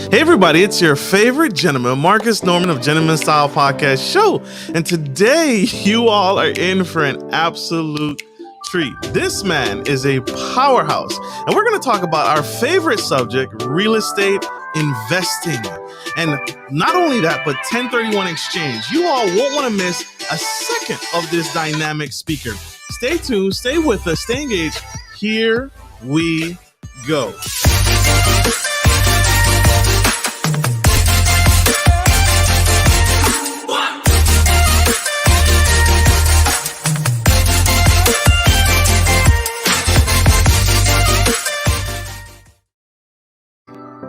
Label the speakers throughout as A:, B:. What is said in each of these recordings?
A: Hey everybody, it's your favorite gentleman, Marcus Norman of Gentleman Style Podcast Show. And today you all are in for an absolute treat. This man is a powerhouse. And we're going to talk about our favorite subject, real estate investing. And not only that, but 1031 exchange. You all won't want to miss a second of this dynamic speaker. Stay tuned, stay with us, stay engaged. Here we go.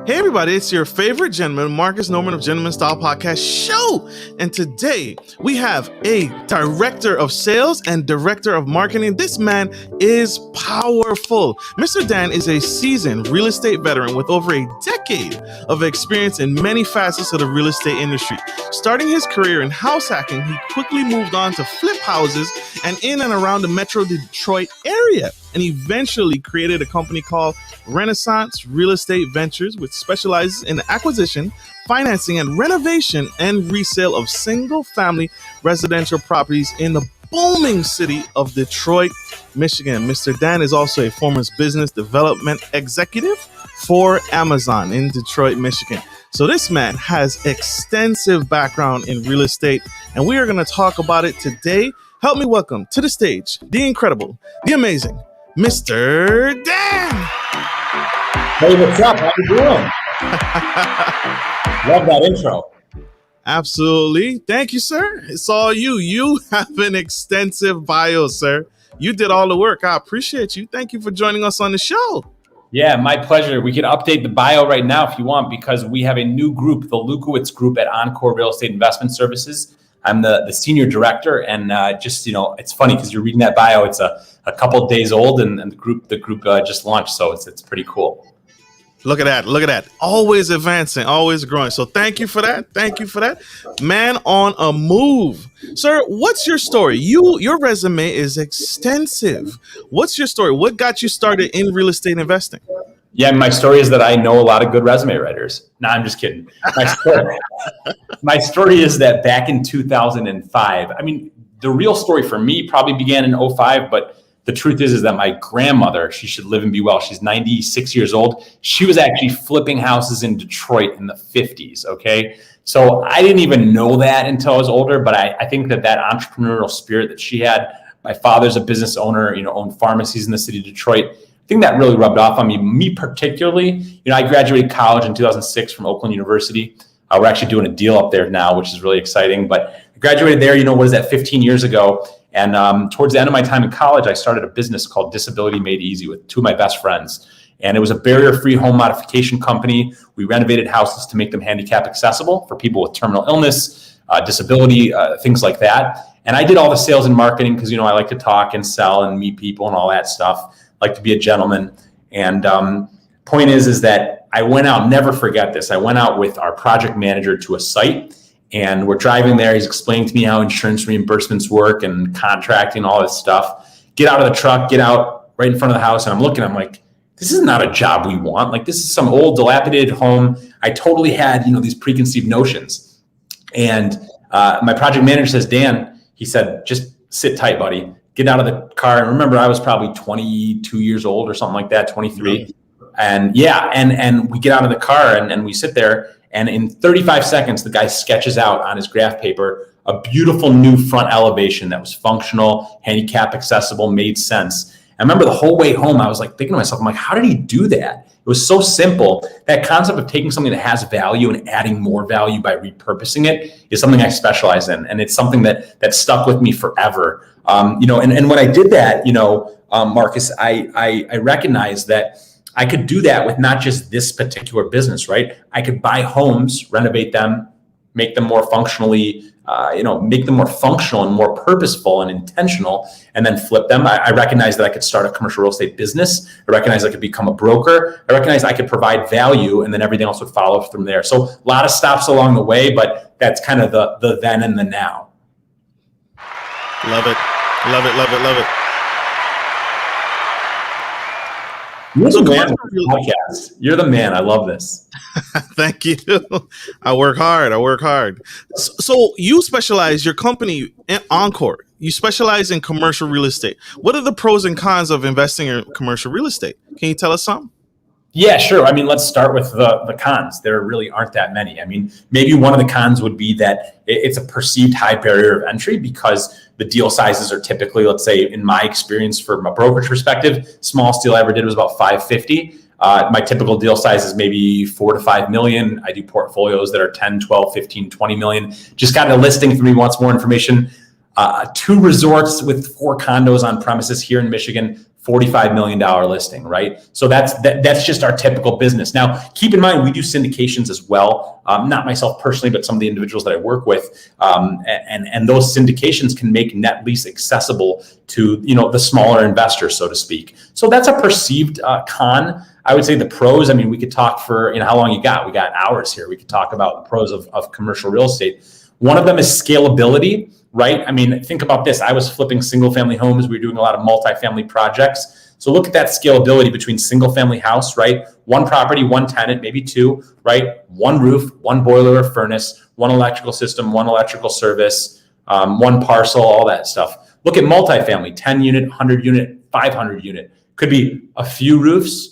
A: Hey everybody, it's your favorite gentleman, Marcus Norman of Gentleman Style Podcast Show. And today we have a director of sales and director of marketing. This man is powerful. Mr. Dan is a seasoned real estate veteran with over a decade of experience in many facets of the real estate industry. Starting his career in house hacking, he quickly moved on to flip houses and in and around the Metro Detroit area, and eventually created a company called Renaissance Real Estate Ventures, which specializes in the acquisition, financing, and renovation and resale of single-family residential properties in the booming city of Detroit, Michigan. Mr. Dan is also a former business development executive for Amazon in Detroit, Michigan. So this man has extensive background in real estate, and we are going to talk about it today. Help me welcome to the stage the incredible, the amazing, Mr. Dan.
B: Hey, what's up? How you doing? Love that intro.
A: Absolutely. Thank you, sir. It's all you. You have an extensive bio, sir. You did all the work. I appreciate you. Thank you for joining us on the show.
B: Yeah, my pleasure. We can update the bio right now if you want, because we have a new group, the Lewkowicz group at Encore Real Estate Investment Services. I'm the senior director, and it's funny because you're reading that bio. It's a couple days old, and the group just launched, so it's pretty cool.
A: Look at that. Look at that. Always advancing, always growing. So thank you for that. Thank you for that. Man on a move. Sir, what's your story? Your resume is extensive. What's your story? What got you started in real estate investing?
B: Yeah, my story is that I know a lot of good resume writers. No, I'm just kidding. My story is that back in 2005, I mean, the real story for me probably began in 2005, but the truth is that my grandmother, she should live and be well. She's 96 years old. She was actually flipping houses in Detroit in the 50s, okay? So I didn't even know that until I was older, but I think that entrepreneurial spirit that she had, my father's a business owner, owned pharmacies in the city of Detroit. I think that really rubbed off on me. Me particularly, I graduated college in 2006 from Oakland University. We're actually doing a deal up there now, which is really exciting. But I graduated there, what is that, 15 years ago. And towards the end of my time in college, I started a business called Disability Made Easy with two of my best friends. And it was a barrier-free home modification company. We renovated houses to make them handicap accessible for people with terminal illness, disability, things like that. And I did all the sales and marketing because, I like to talk and sell and meet people and all that stuff. I like to be a gentleman. And point is that I went out, never forget this. I went out with our project manager to a site, and we're driving there. He's explaining to me how insurance reimbursements work and contracting, all this stuff. Get out of the truck, get out right in front of the house. And I'm like, this is not a job we want. Like, this is some old dilapidated home. I totally had, these preconceived notions. And my project manager says, Dan, he said, just sit tight, buddy. Get out of the car. And remember, I was probably 22 years old or something like that, 23. And and we get out of the car and we sit there. And in 35 seconds, the guy sketches out on his graph paper a beautiful new front elevation that was functional, handicap accessible, made sense. I remember the whole way home, I was like thinking to myself, I'm like, how did he do that? It was so simple. That concept of taking something that has value and adding more value by repurposing it is something I specialize in. And it's something that stuck with me forever. And when I did that, Marcus, I recognized that I could do that with not just this particular business, right? I could buy homes, renovate them, make them more functionally, make them more functional and more purposeful and intentional, and then flip them. I recognize that I could start a commercial real estate business. I recognize I could become a broker. I recognize I could provide value, and then everything else would follow from there. So a lot of stops along the way, but that's kind of the then and the now.
A: Love it. Love it. Love it. Love it.
B: You're
A: So
B: the man
A: commercial
B: with the podcast. You're the man. I love this.
A: Thank you. I work hard. So you specialize, your company, Encore, you specialize in commercial real estate. What are the pros and cons of investing in commercial real estate? Can you tell us something?
B: Yeah, sure. I mean, let's start with the cons. There really aren't that many. I mean, maybe one of the cons would be that it's a perceived high barrier of entry because the deal sizes are typically, let's say, in my experience from a brokerage perspective, smallest deal I ever did was about 550. My typical deal size is maybe 4 to 5 million. I do portfolios that are 10, 12, 15, 20 million. Just got a listing. If anybody wants more information, 2 resorts with 4 condos on premises here in Michigan, $45 million listing, right? So that's just our typical business. Now, keep in mind, we do syndications as well. Not myself personally, but some of the individuals that I work with. And those syndications can make net lease accessible to, the smaller investors, so to speak. So that's a perceived con. I would say the pros, I mean, we could talk for, how long you got? We got hours here. We could talk about the pros of commercial real estate. One of them is scalability. Right? I mean, think about this. I was flipping single family homes. We were doing a lot of multifamily projects. So look at that scalability between single family house, right? 1 property, 1 tenant, maybe 2, right? 1 roof, 1 boiler or furnace, 1 electrical system, 1 electrical service, 1 parcel, all that stuff. Look at multifamily, 10 unit, 100 unit, 500 unit. Could be a few roofs,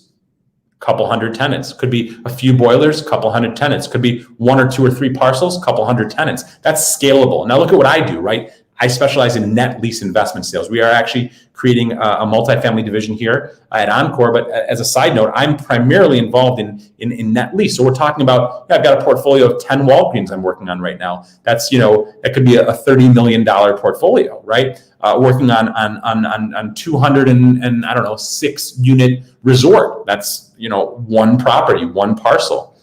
B: couple hundred tenants. Could be a few boilers, couple hundred tenants. Could be 1 or 2 or 3 parcels, couple hundred tenants. That's scalable. Now look at what I do, right? I specialize in net lease investment sales. We are actually creating a multifamily division here at Encore. But as a side note, I'm primarily involved in net lease. So we're talking about, I've got a portfolio of 10 Walgreens I'm working on right now. That's, that could be a $30 million portfolio, right? Working on 200 and I don't know, 6 unit resort. That's, 1 property, 1 parcel.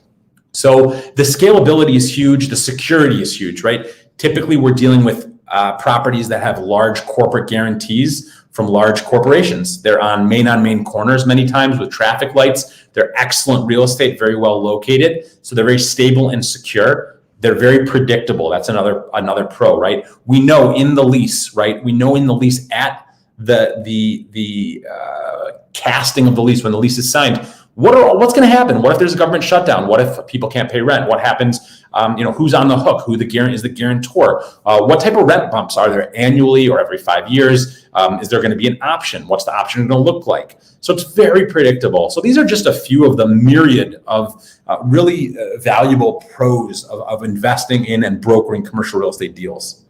B: So the scalability is huge. The security is huge, right? Typically we're dealing with properties that have large corporate guarantees from large corporations. They're on main corners many times with traffic lights. They're excellent real estate, very well located. So they're very stable and secure. They're very predictable. That's another pro, right? We know in the lease, right? We know in the lease at the casting of the lease, when the lease is signed, what's going to happen? What if there's a government shutdown? What if people can't pay rent? What happens? Who's on the hook? Who is the guarantor? What type of rent bumps are there annually or every 5 years? Is there going to be an option? What's the option going to look like? So it's very predictable. So these are just a few of the myriad of really valuable pros of investing in and brokering commercial real estate deals.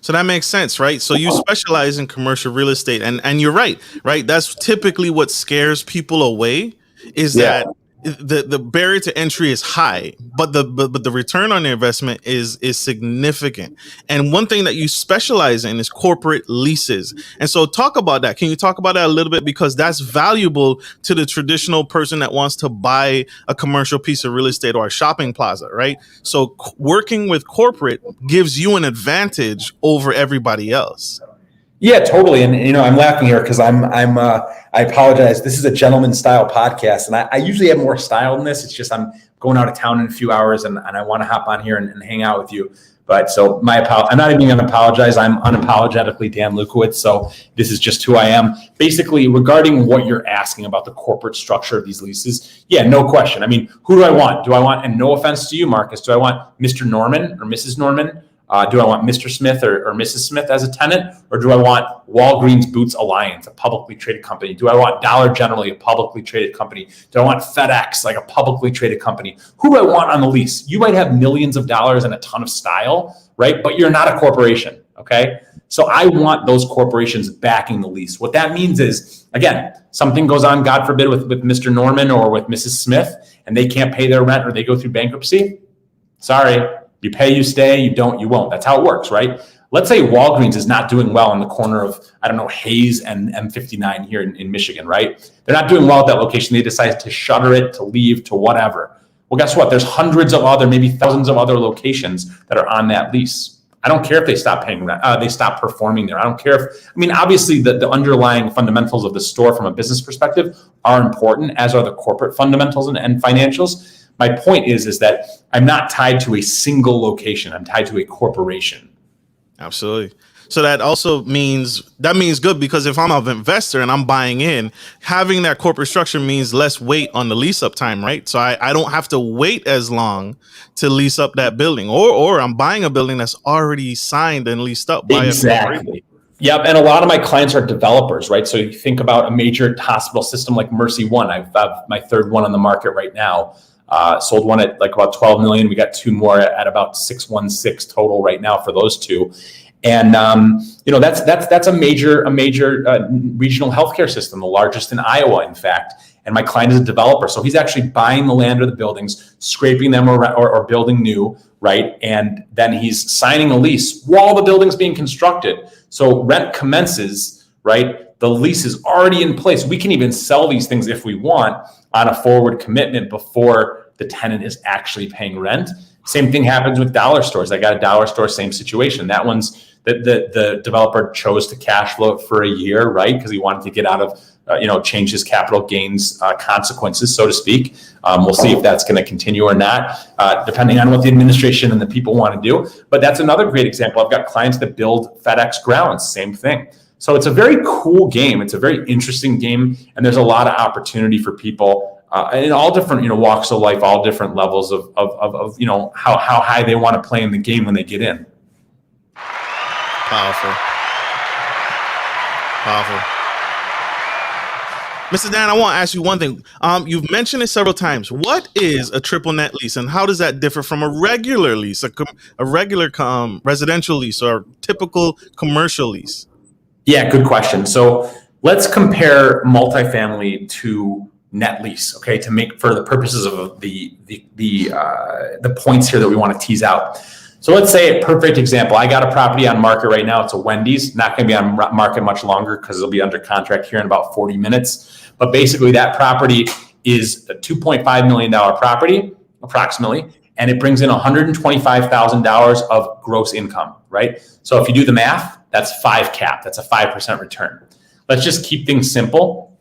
A: So that makes sense, right? So you specialize in commercial real estate, and you're right? That's typically what scares people away, is that the barrier to entry is high, but the return on the investment is significant. And one thing that you specialize in is corporate leases. And so talk about that. Can you talk about that a little bit? Because that's valuable to the traditional person that wants to buy a commercial piece of real estate or a shopping plaza, right? So working with corporate gives you an advantage over everybody else.
B: Yeah, totally. And, I'm laughing here because I apologize. This is a gentleman style podcast, and I usually have more style than this. It's just I'm going out of town in a few hours and I want to hop on here and hang out with you. But so I'm not even going to apologize. I'm unapologetically Dan Lowkowicz. So this is just who I am. Basically, regarding what you're asking about the corporate structure of these leases, yeah, no question. I mean, who do I want? And no offense to you, Marcus, do I want Mr. Norman or Mrs. Norman? Do I want Mr. Smith or Mrs. Smith as a tenant? Or do I want Walgreens Boots Alliance, a publicly traded company? Do I want Dollar General, a publicly traded company? Do I want FedEx, like a publicly traded company? Who do I want on the lease? You might have millions of dollars and a ton of style, right? But you're not a corporation, okay? So I want those corporations backing the lease. What that means is, again, something goes on, God forbid, with Mr. Norman or with Mrs. Smith, and they can't pay their rent or they go through bankruptcy. Sorry. You pay, you stay, you don't, you won't. That's how it works, right? Let's say Walgreens is not doing well on the corner of, Hayes and M59 here in Michigan, right? They're not doing well at that location. They decide to shutter it, to leave, to whatever. Well, guess what? There's hundreds of other, maybe thousands of other locations that are on that lease. I don't care if they stop paying rent, they stop performing there. I don't care obviously the underlying fundamentals of the store from a business perspective are important, as are the corporate fundamentals and financials. My point is that I'm not tied to a single location. I'm tied to a corporation.
A: Absolutely. So that means good, because if I'm an investor and I'm buying in, having that corporate structure means less weight on the lease up time, right? So I don't have to wait as long to lease up that building, or I'm buying a building that's already signed and leased up by a corporation.
B: Exactly. Yep. And a lot of my clients are developers, right? So you think about a major hospital system like Mercy One. I've my third one on the market right now. Sold one at like about 12 million. We got two more at about 616 total right now for those two. And that's a major regional healthcare system, the largest in Iowa, in fact. And my client is a developer, so he's actually buying the land or the buildings, scraping them or building new, right? And then he's signing a lease while the building's being constructed. So rent commences, right? The lease is already in place. We can even sell these things if we want on a forward commitment before the tenant is actually paying rent. Same thing happens with dollar stores. I got a dollar store, same situation. That one's the developer chose to cash flow it for a year, right? Because he wanted to get out of, change his capital gains consequences, so to speak. We'll see if that's going to continue or not, depending on what the administration and the people want to do. But that's another great example. I've got clients that build FedEx grounds, same thing. So it's a very cool game. It's a very interesting game, and there's a lot of opportunity for people in all different walks of life, all different levels of how high they want to play in the game when they get in.
A: Powerful. Mr. Dan, I want to ask you one thing. You've mentioned it several times. What is a triple net lease, and how does that differ from a regular lease, a regular residential lease, or typical commercial lease?
B: Yeah, good question. So let's compare multifamily to net lease, okay, to make for the purposes of the points here that we want to tease out. So let's say a perfect example. I got a property on market right now. It's a Wendy's, not going to be on market much longer because it'll be under contract here in about 40 minutes. But basically that property is a $2.5 million property approximately, and it brings in $125,000 of gross income, right? So if you do the math, that's 5 cap. That's a 5% return. Let's just keep things simple.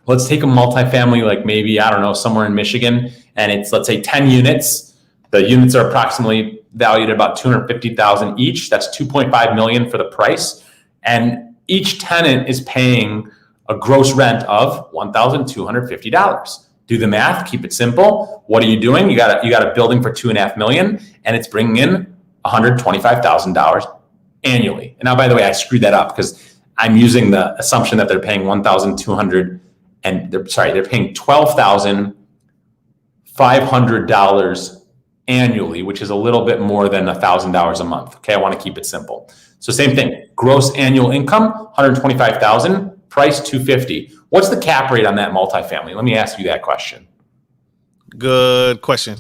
B: Let's take a multifamily, like maybe, I don't know, somewhere in Michigan, and it's, let's say 10 units. The units are approximately valued at about $250,000 each. That's $2.5 million for the price. And each tenant is paying a gross rent of $1,250. Do the math, keep it simple. What are you doing? You got a building for $2.5 million, and it's bringing in $125,000 annually. And now, by the way, I screwed that up because I'm using the assumption that they're paying $1,200 and they're paying $12,500 annually, which is a little bit more than $1,000 a month. Okay, I want to keep it simple. So same thing, gross annual income, $125,000, price $250. What's the cap rate on that multifamily? Let me ask you that question.
A: Good question.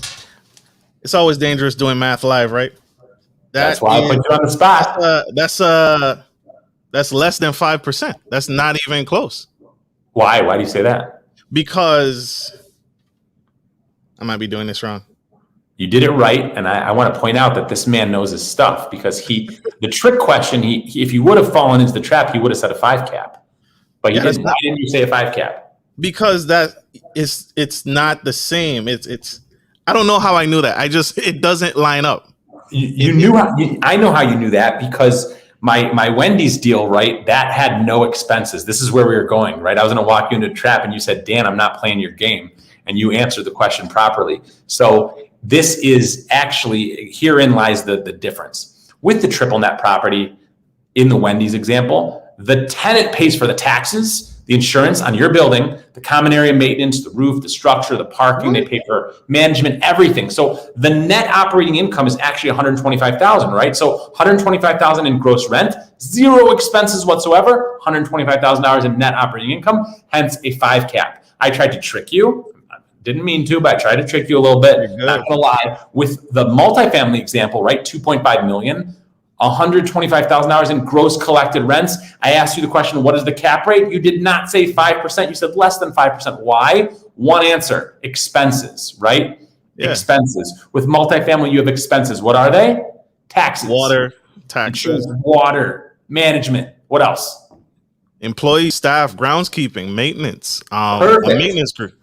A: It's always dangerous doing math live, right?
B: That's why I put you on the spot.
A: That's less than 5%. That's not even close.
B: Why? Why do you say that?
A: Because I might be doing this wrong.
B: You did it right, and I want to point out that this man knows his stuff because the trick question, if he would have fallen into the trap, he would have said a 5 cap, but he didn't. Why didn't you say a 5 cap?
A: Because it's not the same. It's I don't know how I knew that. It doesn't line up.
B: I know how you knew that because my Wendy's deal, right? That had no expenses. This is where we were going, right? I was going to walk you into a trap, and you said, Dan, I'm not playing your game, and you answered the question properly. So this is actually, herein lies the difference. With the triple net property in the Wendy's example, the tenant pays for the taxes, the insurance on your building, the common area maintenance, the roof, the structure, the parking, they pay for management, everything. So the net operating income is actually $125,000, right? So $125,000 in gross rent, 0 expenses whatsoever, $125,000 in net operating income, hence a 5 cap. I tried to trick you. Didn't mean to, but I tried to trick you a little bit. Not gonna lie. With the multifamily example, right? $2.5 million, $125,000 in gross collected rents. I asked you the question, what is the cap rate? You did not say 5%. You said less than 5%. Why? One answer, expenses, right? Yeah. Expenses. With multifamily, you have expenses. What are they? Taxes.
A: Water, taxes.
B: Water, management. What else?
A: Employee, staff, groundskeeping, maintenance. A maintenance crew.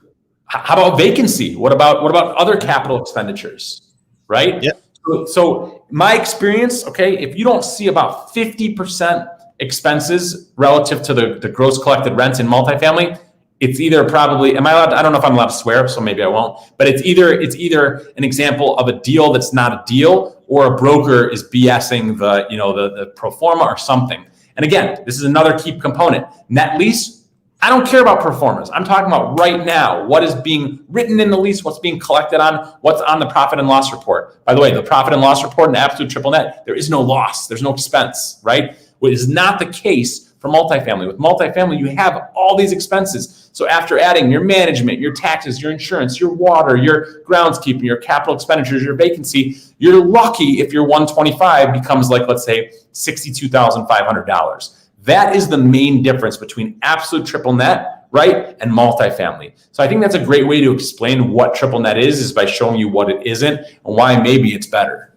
B: How about vacancy? What about other capital expenditures, right?
A: Yep.
B: So my experience, okay, if you don't see about 50% expenses relative to the gross collected rents in multifamily, it's either probably, am I allowed to, I don't know if I'm allowed to swear, so maybe I won't, but it's either an example of a deal that's not a deal, or a broker is BSing the pro forma or something. And again, this is another key component. Net lease, I don't care about pro formas. I'm talking about right now, what is being written in the lease, what's being collected on, what's on the profit and loss report. By the way, the profit and loss report in absolute triple net, there is no loss, there's no expense, right? What is not the case for multifamily. With multifamily, you have all these expenses. So after adding your management, your taxes, your insurance, your water, your groundskeeping, your capital expenditures, your vacancy, you're lucky if your 125 becomes like, let's say, $62,500. That is the main difference between absolute triple net, right, and multifamily. So I think that's a great way to explain what triple net is by showing you what it isn't and why maybe it's better.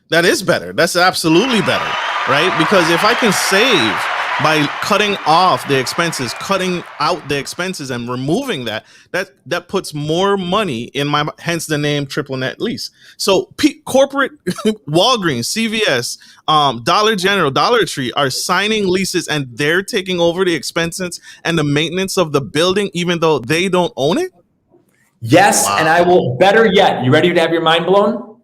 A: That is better. That's absolutely better, right? Because if I can save by cutting off the expenses, cutting out the expenses and removing that puts more money in my, hence the name triple net lease. So corporate Walgreens, CVS, Dollar General, Dollar Tree are signing leases and they're taking over the expenses and the maintenance of the building, even though they don't own it.
B: Yes. Wow. And I will, better yet, you ready to have your mind blown?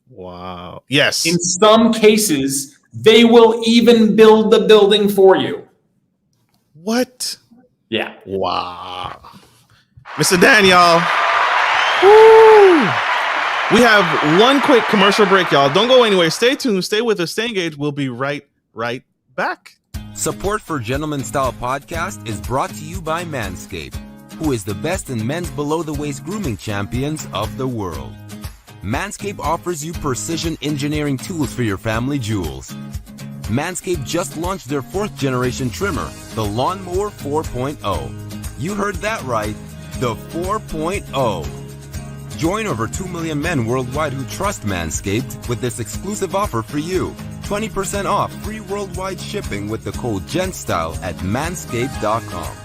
A: Wow. Yes.
B: In some cases, they will even build the building for you.
A: What?
B: Yeah.
A: Wow. Mr. Dan, y'all. Woo. We have one quick commercial break, y'all. Don't go anywhere. Stay tuned. Stay with us. Stay engaged. We'll be right back.
C: Support for Gentleman Style Podcast is brought to you by Manscaped, who is the best in men's below-the-waist grooming champions of the world. Manscaped offers you precision engineering tools for your family jewels. Manscaped just launched their 4th generation trimmer, the Lawnmower 4.0. You heard that right, the 4.0. Join over 2 million men worldwide who trust Manscaped with this exclusive offer for you. 20% off free worldwide shipping with the code GENTSTYLE at manscaped.com.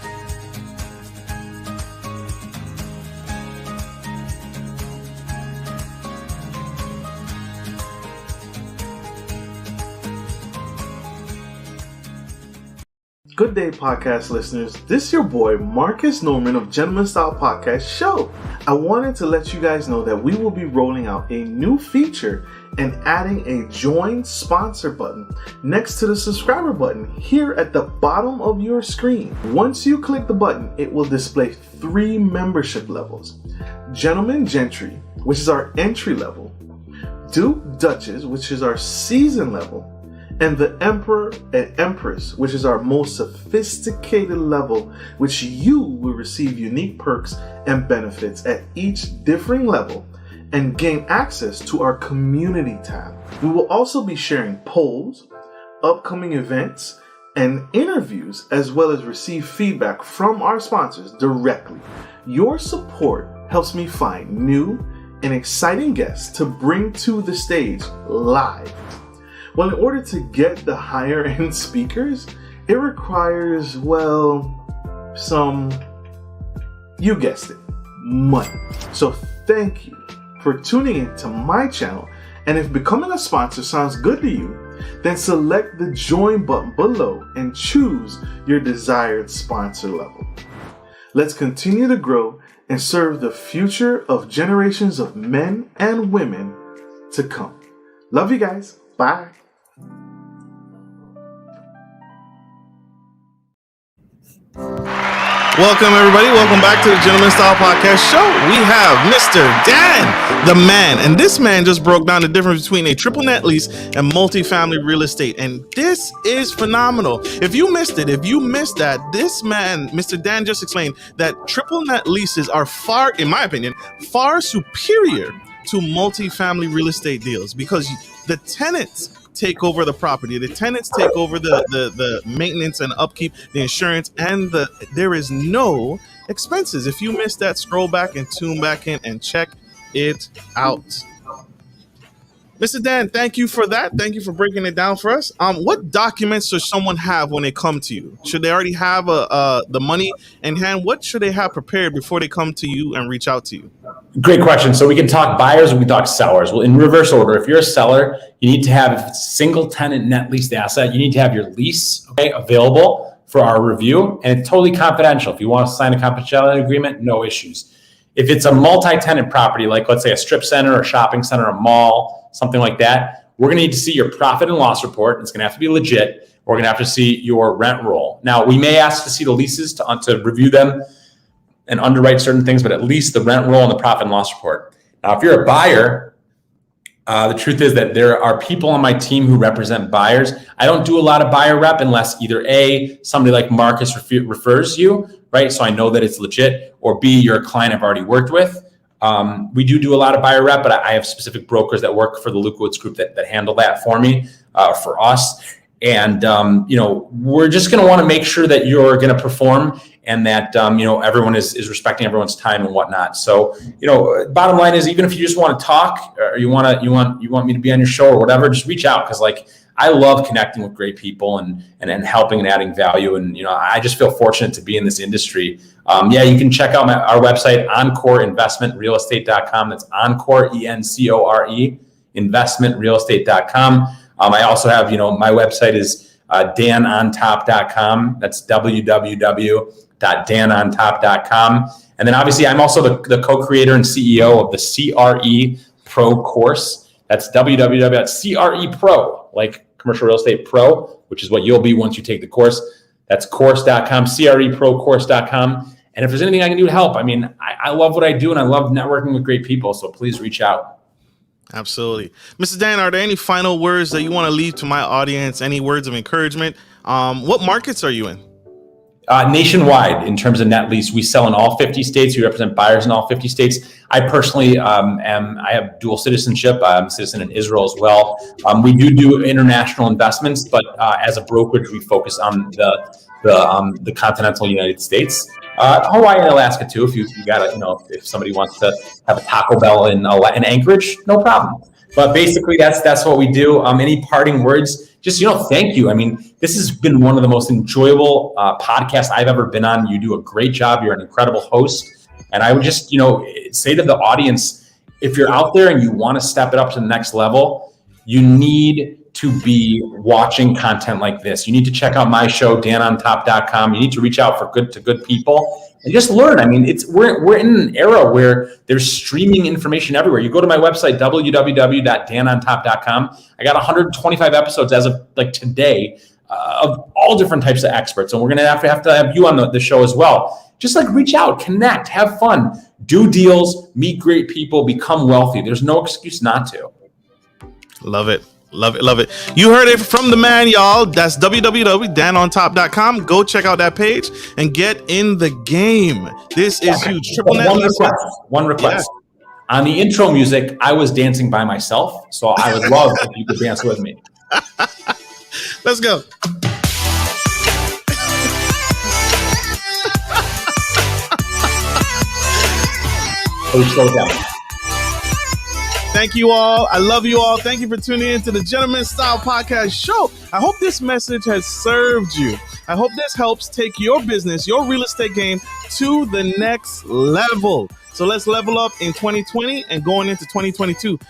A: Good day, podcast listeners. This is your boy, Marcus Norman of Gentleman Style Podcast Show. I wanted to let you guys know that we will be rolling out a new feature and adding a join sponsor button next to the subscriber button here at the bottom of your screen. Once you click the button, it will display 3 membership levels. Gentleman Gentry, which is our entry level, Duke Duchess, which is our season level, and the Emperor and Empress, which is our most sophisticated level, which you will receive unique perks and benefits at each differing level and gain access to our community tab. We will also be sharing polls, upcoming events, and interviews, as well as receive feedback from our sponsors directly. Your support helps me find new and exciting guests to bring to the stage live. Well, in order to get the higher end speakers, it requires, well, some, you guessed it, money. So thank you for tuning in to my channel. And if becoming a sponsor sounds good to you, then select the join button below and choose your desired sponsor level. Let's continue to grow and serve the future of generations of men and women to come. Love you guys. Bye. Welcome, everybody. Welcome back to the Gentleman Style Podcast Show. We have Mr. Dan, the man. And this man just broke down the difference between a triple net lease and multifamily real estate. And this is phenomenal. If you missed it, if you missed that, this man, Mr. Dan, just explained that triple net leases are far, in my opinion, far superior to multifamily real estate deals because the tenants take over the property. The tenants take over the maintenance and upkeep, the insurance, and there is no expenses. If you missed that, scroll back and tune back in and check it out. Mr. Dan, thank you for that. Thank you for breaking it down for us. What documents should someone have when they come to you? Should they already have the money in hand? What should they have prepared before they come to you and reach out to you?
B: Great question. So we can talk buyers, we can talk sellers. Well, in reverse order, if you're a seller, you need to have a single tenant net leased asset. You need to have your lease available for our review, and it's totally confidential. If you want to sign a confidentiality agreement, no issues. If it's a multi-tenant property, like let's say a strip center, a shopping center, a mall, something like that, we're going to need to see your profit and loss report. It's going to have to be legit. We're going to have to see your rent roll. Now, we may ask to see the leases to review them and underwrite certain things, but at least the rent roll and the profit and loss report. Now, if you're a buyer, the truth is that there are people on my team who represent buyers. I don't do a lot of buyer rep unless either A, somebody like Marcus refers you, right? So I know that it's legit, or B, you're a client I've already worked with. We do a lot of buyer rep, but I have specific brokers that work for the Lewkowicz group that handle that for me, for us. And, we're just going to want to make sure that you're going to perform and that, everyone is respecting everyone's time and whatnot. So, bottom line is, even if you just want to talk or you want me to be on your show or whatever, just reach out. Cause I love connecting with great people and helping and adding value. And, I just feel fortunate to be in this industry. You can check out our website, EncoreInvestmentRealEstate.com. That's Encore, ENCORE, investmentrealestate.com. I also have, my website is danontop.com. That's www.danontop.com. And then obviously I'm also the co-creator and CEO of the CRE Pro course. That's www.CREPro, like commercial real estate pro, which is what you'll be once you take the course. That's course.com, CREProcourse.com. And if there's anything I can do to help, I love what I do and I love networking with great people. So please reach out.
A: Absolutely. Mr. Dan, are there any final words that you want to leave to my audience? Any words of encouragement? What markets are you in?
B: Nationwide, in terms of net lease, we sell in all 50 states. We represent buyers in all 50 states. I personally I have dual citizenship. I'm a citizen in Israel as well. We do international investments, but as a brokerage, we focus on the continental United States. Hawaii and Alaska too. If you got if somebody wants to have a Taco Bell in Anchorage, no problem. But basically, that's what we do. Any parting words? Just thank you. This has been one of the most enjoyable podcasts I've ever been on. You do a great job. You're an incredible host, and I would just say to the audience, if you're out there and you want to step it up to the next level, you need to be watching content like this. You need to check out my show, danontop.com. You need to reach out to good people and just learn. We're in an era where there's streaming information everywhere. You go to my website, www.danontop.com. I got 125 episodes as of today of all different types of experts. And we're going to have to have you on the show as well. Just reach out, connect, have fun, do deals, meet great people, become wealthy. There's no excuse not to.
A: Love it. Love it. Love it. You heard it from the man, y'all. That's www.danontop.com. Go check out that page and get in the game. This is huge. Triple net.
B: One request. Yeah. On the intro music, I was dancing by myself. So I would love if you could dance with me.
A: Let's go.
B: Please slow down.
A: Thank you all. I love you all. Thank you for tuning in to the Gentleman Style Podcast Show. I hope this message has served you. I hope this helps take your business, your real estate game to the next level. So let's level up in 2020 and going into 2022.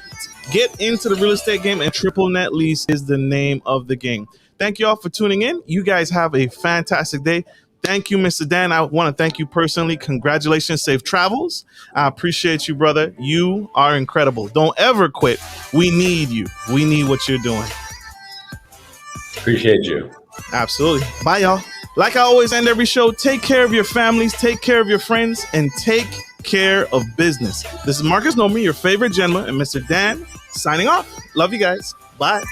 A: Get into the real estate game, and triple net lease is the name of the game. Thank you all for tuning in. You guys have a fantastic day. Thank you, Mr. Dan. I want to thank you personally. Congratulations. Safe travels. I appreciate you, brother. You are incredible. Don't ever quit. We need you. We need what you're doing.
B: Appreciate you.
A: Absolutely. Bye, y'all. Like I always end every show, take care of your families, take care of your friends, and take care of business. This is Marcus Nomi, your favorite gentleman, and Mr. Dan signing off. Love you guys. Bye.